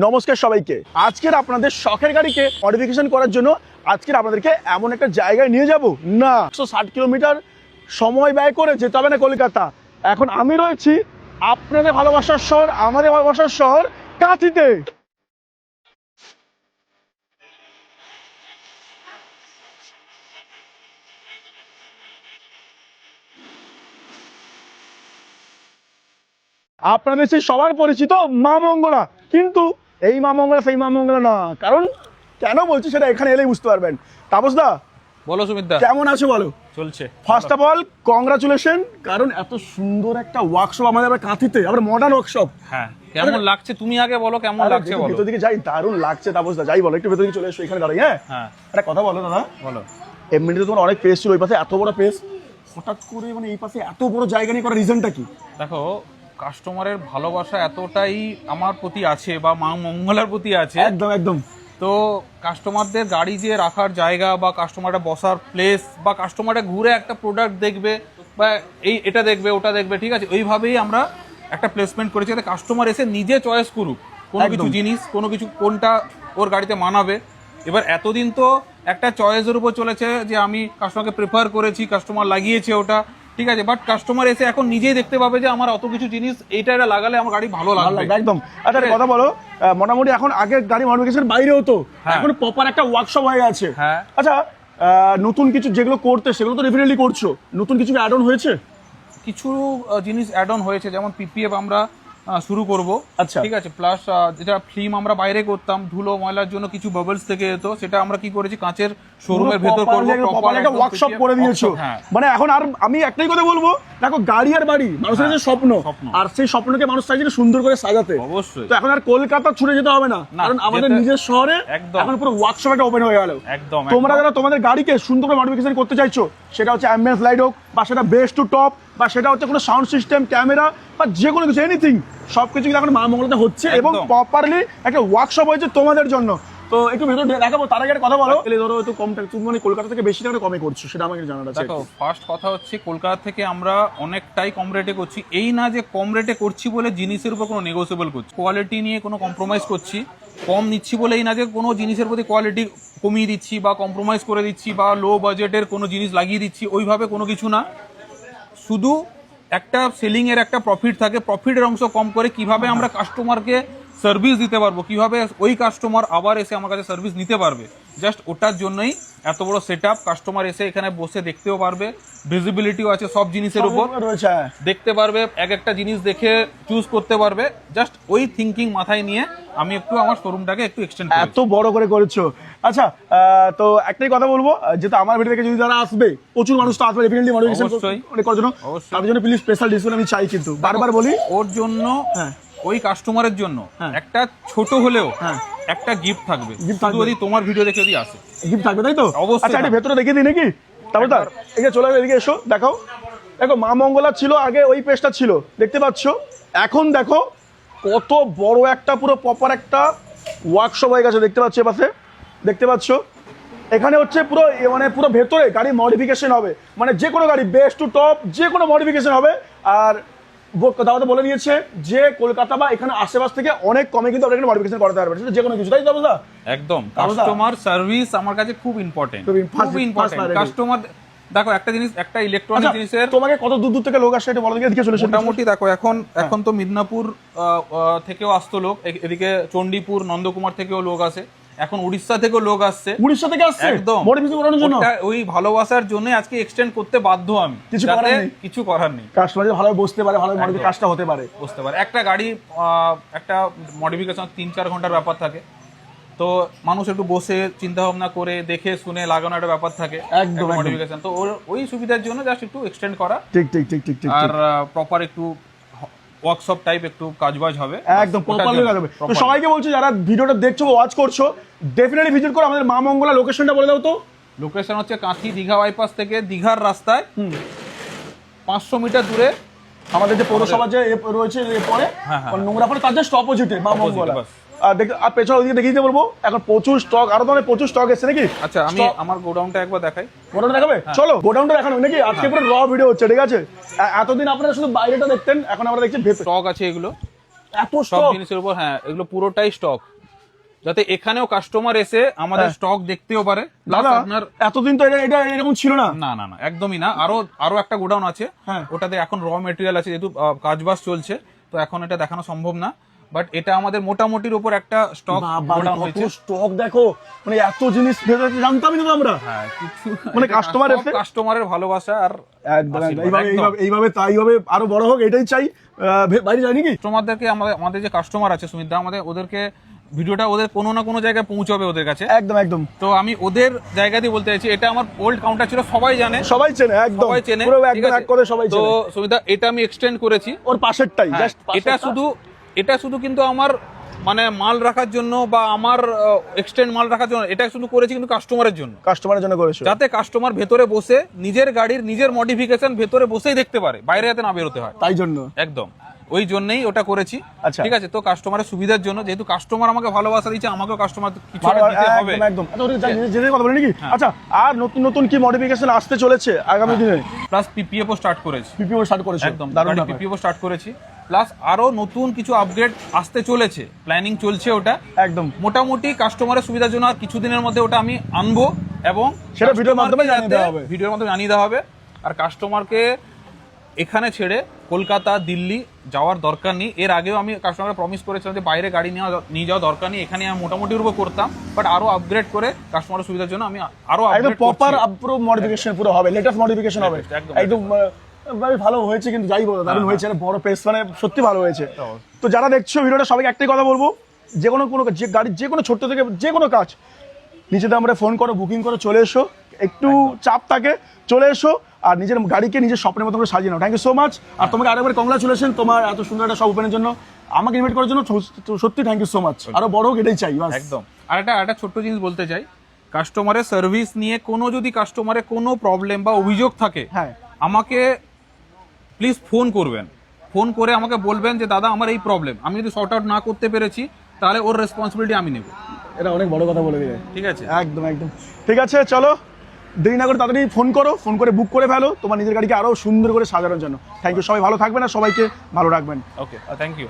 নমস্কার সবাইকে। আজকের আপনাদের শখের গাড়িকে মডিফিকেশন করার জন্য আজকের আপনাদেরকে এমন একটা জায়গায় নিয়ে যাব না 160 কিলোমিটার সময় ব্যয় করে যেতে হবে না কলকাতা। এখন আমি রয়েছি আপনাদের ভালোবাসার শহর, আমাদের ভালোবাসার শহর কাঁথিতে। আপনাদের সেই সবার পরিচিত মা মঙ্গলা, কিন্তু এই মা মঙ্গলা সেই মা মঙ্গলা না। কারণ কেন বলছি সেটা এখানে এলেই বুঝতে পারবেন। তাপস দা বলো সুমিত দা, কেমন আছো বলো? চলছে। ফার্স্ট অফ অল কংগ্রাচুলেশন, কারণ এত সুন্দর একটা ওয়ার্কশপ আমাদের আবার কাঁথিতে, আবার মডার্ন ওয়ার্কশপ। হ্যাঁ, কেমন লাগছে তুমি আগে বলো, কেমন লাগছে বলো। ভেতর দিকে যাই, দারুণ লাগছে। তাপস দা যাই বলো, একটু ভেতর দিকে চলে এসো, এখানে দাঁড়াই। হ্যাঁ একটা কথা বলো দাদা। বলো। এমনিতে তোমার অনেক পেজ ছিল, ওই পাশে এত বড় পেজ, হঠাৎ করে মানে এই পাশে এত বড় জায়গা নিয়ে করার রিজনটা কি? দেখো, কাস্টমারের ভালোবাসা এতটাই আমার প্রতি আছে বা মা মঙ্গলার প্রতি আছে। একদম একদম। তো কাস্টমারদের গাড়ি যে রাখার জায়গা বা কাস্টমারটা বসার প্লেস বা কাস্টমারটা ঘুরে একটা প্রোডাক্ট দেখবে বা এটা দেখবে ওটা দেখবে, ঠিক আছে, ওইভাবেই আমরা একটা প্লেসমেন্ট করেছি যাতে কাস্টমার এসে নিজে চয়েস করুক কোনো কিছু জিনিস, কোনো কিছু কোনটা ওর গাড়িতে মানাবে। এবার এতদিন তো একটা চয়েসের উপর চলেছে যে আমি কাস্টমারকে প্রেফার করেছি, কাস্টমার লাগিয়েছে ওটা, ঠিক আছে, বাট কাস্টমার এসে এখন নিজেই দেখতে পাবে যে আমার অত কিছু জিনিস এইটা লাগালে আমার গাড়ি ভালো লাগবে। একদম। আচ্ছা কথা বলো, মোটামুটি এখন আগে গাড়ি মডিফিকেশন বাইরে হতো, এখন প্রপার একটা ওয়ার্কশপ হয়ে গেছে। হ্যাঁ। আচ্ছা নতুন কিছু যেগুলো করতে সেগুলো তো ডেফিনেটলি করছো, নতুন কিছু অ্যাড অন হয়েছে? কিছু জিনিস অ্যাড অন হয়েছে, যেমন পিপিএফ আমরা শুরু করব। আচ্ছা, ঠিক আছে, প্লাস যেটা ফিল্ম আমরা বাইরে করতাম ধুলো ময়লার জন্য কিছু বাবলস থেকে যেত, সেটা আমরা কি করেছি কাঁচের শোরুমের ভেতর করব, প্রপার একটা ওয়ার্কশপ করে দিয়েছো। মানে এখন আর আমি একটাই কথা বলবো, দেখো গাড়ি আর বাড়ি মানুষের যে স্বপ্ন, আর সেই স্বপ্নকে মানুষ চাইছে সুন্দর করে সাজাতে। অবশ্যই। তো এখন আর কলকাতা ছুটে যেতে হবে না, কারণ আমাদের নিজের শহরে এখন পুরো ওয়ার্কশপ একটা ওপেন হয়ে গেল। একদম। তোমরা যারা তোমাদের গাড়িকে সুন্দর করে মডিফিকেশন করতে চাইছো, সেটা হচ্ছে অ্যাম্বিয়েন্স লাইট হোক, বা সেটা বেস টু টপ, বা সেটা হচ্ছে কোনো সাউন্ড সিস্টেম, ক্যামেরা, বা যে কোনো কিছু এনিথিং, সবকিছু এখন মা মঙ্গলাতে হচ্ছে এবং প্রপারলি একটা ওয়ার্কশপ হয়েছে তোমাদের জন্য। তো একটু ভেতর দেখাবো, তার আগে কথা বলো। ধরো একটু কম, তুমি মানে কলকাতা থেকে বেশি টাকা কমে করছো, সেটা আমাকে জানাটা আছে। দেখো, ফার্স্ট কথা হচ্ছে কলকাতা থেকে আমরা অনেকটাই কম রেটে করছি। এই না যে কম রেটে করছি বলে জিনিসের উপর কোনো নেগোসিয়েবল করছি, কোয়ালিটি নিয়ে কোনো কম্প্রোমাইজ করছি। কম নিচ্ছি বলে এই না যে কোনো জিনিসের প্রতি কোয়ালিটি কমিয়ে দিচ্ছি বা কম্প্রোমাইজ করে দিচ্ছি বা লো বাজেটের কোনো জিনিস লাগিয়ে দিচ্ছি, ওইভাবে কোনো কিছু না। শুধু একটা সেলিং এর একটা প্রফিট থাকে, প্রফিটের অংশ কম করে কিভাবে আমরা কাস্টমারকে সার্ভিস দিতে পারবো, কিভাবে ওই কাস্টমার আবার এসে আমার কাছে সার্ভিস নিতে পারবে, জাস্ট ওটার জন্যই এত বড় সেটআপ। কাস্টমার এসে এখানে বসে দেখতেও পারবে, ভিজিবিলিটিও আছে সব জিনিসের উপর, দেখতে পারবে, এক একটা জিনিস দেখে চুজ করতে পারবে। জাস্ট ওই থিঙ্কিং মাথায় নিয়ে আমি একটু আমার শোরুমটাকে একটু এক্সটেন্ড করেছি। এত বড় করে করেছো। আচ্ছা তো একটাই কথা বলবো, যেটা আমার ভিডিও থেকে যদি যারা আসবে, প্রচুর মানুষ তো আসবে ডেফিনেটলি মডিফিকেশন করার জন্য, তাদের জন্য প্লিজ স্পেশাল ডিসকাউন্ট আমি চাই। কিন্তু বারবার বলি ওর জন্য, ওই কাস্টমারের জন্য একটা ছোট হলেও একটা গিফট থাকবে, যদি তোমার ভিডিও দেখে যদি আসে গিফট থাকবে, তাই তো? অবশ্যই। আচ্ছা এটা ভেতরে দেখিয়ে দিই নাকি? তারপর তার এদিকে চলে এদিকে এসো, দেখাও। দেখো মা মঙ্গলা ছিল আগে, ওই পেজটা ছিল দেখতে পাচ্ছ। এখন দেখো কত বড় একটা পুরো প্রপার একটা ওয়ার্কশপ হয়ে গেছে, দেখতে পাচ্ছ এপাশে, দেখতে পাচ্ছ। এখানে হচ্ছে পুরো মানে পুরো ভেতরে গাড়ি মডিফিকেশন হবে, মানে যে কোনো গাড়ি বেস টু টপ যে কোনো মডিফিকেশন হবে। আর দাদা বলে দিয়েছে যে কলকাতা বা এখানে আশেপাশ থেকে অনেক কমে কিন্তু আমরা এখানে মডিফিকেশন করতে পারবে, সেটা যে কোনো কিছু, তাই তো দাদা? একদম। কাস্টমার সার্ভিস আমার কাছে খুব ইম্পর্টেন্ট, খুব ইম্পর্টেন্ট। কাস্টমার দেখো একটা জিনিস, একটা ইলেকট্রনিক জিনিসের তোমাকে কত দূর দূর থেকে লোক আসে এটা বলো, এদিকে চলে এসো। মোটামুটি দেখো এখন তো মিদনাপুর থেকেও আসতো লোক, এদিকে চণ্ডীপুর নন্দকুমার থেকেও লোক আসে, এখন উড়িষ্যা থেকেও লোক আসছে। উড়িষ্যা থেকে আসছে একদম মডিফিকেশন করার জন্য। ওই ভালোবাসার জন্য আজকে এক্সটেন্ড করতে বাধ্য আমি, কিছু করার নেই। কাস্টমার ভালো বসতে পারে, ভালো মডিফিকেশন কাজটা হতে পারে, বুঝতে পারে। একটা গাড়ি একটা মডিফিকেশন 3-4 ঘন্টার ব্যাপার থাকে, তো মানুষ একটু বসে চিন্তা ভাবনা করে দেখে শুনে লাগানো একটা ব্যাপার থাকে একদম মডিফিকেশন। তো ওই সুবিধার জন্য জাস্ট একটু এক্সটেন্ড করা। ঠিক ঠিক ঠিক ঠিক ঠিক। আর প্রপার একটু ওয়ার্কশপ টাইপ একটু কাজবাজ হবে, একদম প্রপারলি হবে। তো সবাইকে বলছি যারা ভিডিওটা দেখছো ওয়াচ করছো, ডেফিনেটলি ভিজিট করো আমাদের মা মঙ্গলা। লোকেশনটা বলে দাও তো। লোকেশন হচ্ছে কাঁথি দীঘা বাইপাস থেকে দীঘার রাস্তায় 500 মিটার দূরে আমাদের যে পৌরসভা যে রয়েছে পরে নোংরা পরে তার জাস্ট অপোজিটে মা মঙ্গলা। আর পেছনে ওইদিকে দেখিয়ে দিতে বলবো, এখন প্রচুর স্টক, আরো ধরনের প্রচুর স্টক এসেছে নাকি? আচ্ছা আমি আমার গোডাউনটা একবার দেখাই। গোডাউন দেখাবে? চলো গোডাউনটা দেখানো নাকি? আজকে পুরো র ভিডিও হচ্ছে, ঠিক আছে? এতদিন আপনারা শুধু বাইরেটা দেখতেন, এখন আমরা দেখছি ভেতরে স্টক আছে এগুলো। এত সব স্টক জিনিসের উপর, হ্যাঁ এগুলো পুরোটাই স্টক, যাতে এখানেও কাস্টমার এসে আমাদের স্টক দেখতেও পারে। দাদা আপনার এতদিন তো এটা এটা এরকম ছিল না। না না না একদমই না, আরো একটা গোডাউন আছে, হ্যাঁ। ওটাতে এখন র মেটেরিয়াল আছে, যেহেতু কাজবাজ চলছে তো এখন এটা দেখানো সম্ভব না, বাট এটা আমাদের মোটামুটির উপর একটা স্টক গোডাউন হয়েছে। স্টক দেখো, মানে এত জিনিস ভেতরে জানতামই না তো আমরা। হ্যাঁ কিছু মানে customer এসে- কাস্টমারের ভালোবাসা আর একদম একদম। আশীর্বাদ, একদম। এইভাবে আরো বড় হোক, এটাই চাই। বাইরে যাই নাকি? কাস্টমারদেরকে আমাদের যে কাস্টমার আছে সুমিত দা, ওদেরকে ভিডিওটা ওদের কোনো না কোনো জায়গায় পৌঁছাবে ওদের কাছে। একদম একদম। তো আমি ওদের জায়গা দিয়ে বলতে চাইছি, এটা আমার ওল্ড কাউন্টার ছিল, সবাই জানে, সবাই চেনে, একদম সবাই চেনে, পুরো ঠিক একদম আছে? এক করে সবাই তো চেনে। সুমিতা এটা আমি এক্সটেন্ড করেছি, ওর পাশেরটাই হ্যাঁ, জাস্ট এটা শুধু কিন্তু আমার মানে মাল রাখার জন্য বা আমার এক্সটেন্ড মাল রাখার জন্য, এটা শুধু করেছি কিন্তু কাস্টমারের জন্য, কাস্টমারের জন্য করেছো। যাতে কাস্টমার ভেতরে বসে নিজের গাড়ির নিজের মডিফিকেশন ভেতরে বসেই দেখতে পারে, বাইরে যাতে না বেরোতে হয়। তাই জন্য একদম ওই জন্যই ওটা করেছি। আচ্ছা। ঠিক আছে, তো কাস্টমারের সুবিধার জন্য, যেহেতু কাস্টমার আমাকে ভালোবাসা দিচ্ছে, আমাকেও কাস্টমার কিছু ভালো, একটা দিতে হবে। একদম একদম। আচ্ছা, ওটা জেনে কথা বলি নাকি? আচ্ছা, আর নতুন নতুন কি মডিফিকেশন আসতে চলেছে আগামী দিনে? প্লাস পিপিএফ স্টার্ট করেছি, পিপিও স্টার্ট করেছো, একদম দারুণ ব্যাপার। পিপিএফ স্টার্ট করেছি, প্লাস আরো নতুন কিছু আপগ্রেড আসতে চলেছে, প্ল্যানিং চলছে ওটা। একদম মোটামুটি কাস্টমারের সুবিধার জন্য আর কিছুদিনের মধ্যে ওটা আমি আনবো, এবং সেটা ভিডিওর মাধ্যমে কাস্টমারকে জানিয়ে দেওয়া হবে। ভিডিওর মাধ্যমে জানিয়ে দেওয়া হবে। আর কাস্টমারকে এখানে ছেড়ে কলকাতা দিল্লি যাওয়ার দরকার নেই। এর আগেও আমি কাস্টমারকে প্রমিস করেছিলাম যে বাইরে গাড়ি নিয়ে যাওয়া দরকার নেই, এখানে আমি মোটামুটি রূপে করতাম, বাট আরো আপগ্রেড করে কাস্টমারের সুবিধার জন্য আমি আরো একদম আপগ্রেড প্রপার পুরো মডিফিকেশন পুরো হবে, লেটেস্ট মডিফিকেশন হবে। একদম, একদম ভাই ভালো হয়েছে, কিন্তু যাই বলো দারুণ হয়েছে, একটা বড় পেস, মানে সত্যি ভালো হয়েছে। তো যারা দেখছো ভিডিওটা, সবাইকে একটাই কথা বলবো, যে কোনো যে গাড়ির যে কোনো ছোট্ট থেকে যে কোনো কাজ, নিজেদের আমরা ফোন করো, বুকিং করো, চলে এসো, একটু চাপ থাকে চলে এসো, আর নিজের গাড়িকে নিজের স্বপ্নের মতো করে সাজিয়ে নাও। Thank you so much. আর তোমাকে আরেকবার কংগ্রাচুলেশন তোমার এত সুন্দর একটা শপ ওপেনের জন্য, আমাকে ইনভাইট করার জন্য সত্যি থ্যাংক ইউ সো মাচ। আরো বড় হোক, এটাই চাই বাস। একদম। আর একটা ছোট্ট জিনিস বলতে চাই, কাস্টমারের সার্ভিস নিয়ে যদি কাস্টমারের কোনো প্রবলেম বা অভিযোগ থাকে, হ্যাঁ, আমাকে প্লিজ ফোন করবেন, ফোন করে আমাকে বলবেন যে দাদা আমার এই প্রবলেম, আমি যদি সর্ট আউট না করতে পেরেছি তাহলে ওর রেসপন্সিবিলিটি আমি নেব। এটা অনেক বড় কথা বলে দিলে। ঠিক আছে, একদম একদম ঠিক আছে। চলো দেরি না করে তাড়াতাড়ি ফোন করো, ফোন করে বুক করে ফেলো তোমার নিজের গাড়িকে আরো সুন্দর করে সাজানোর জন্য। থ্যাংক ইউ, সবাই ভালো থাকবেন আর সবাইকে ভালো রাখবেন। ওকে, থ্যাংক ইউ।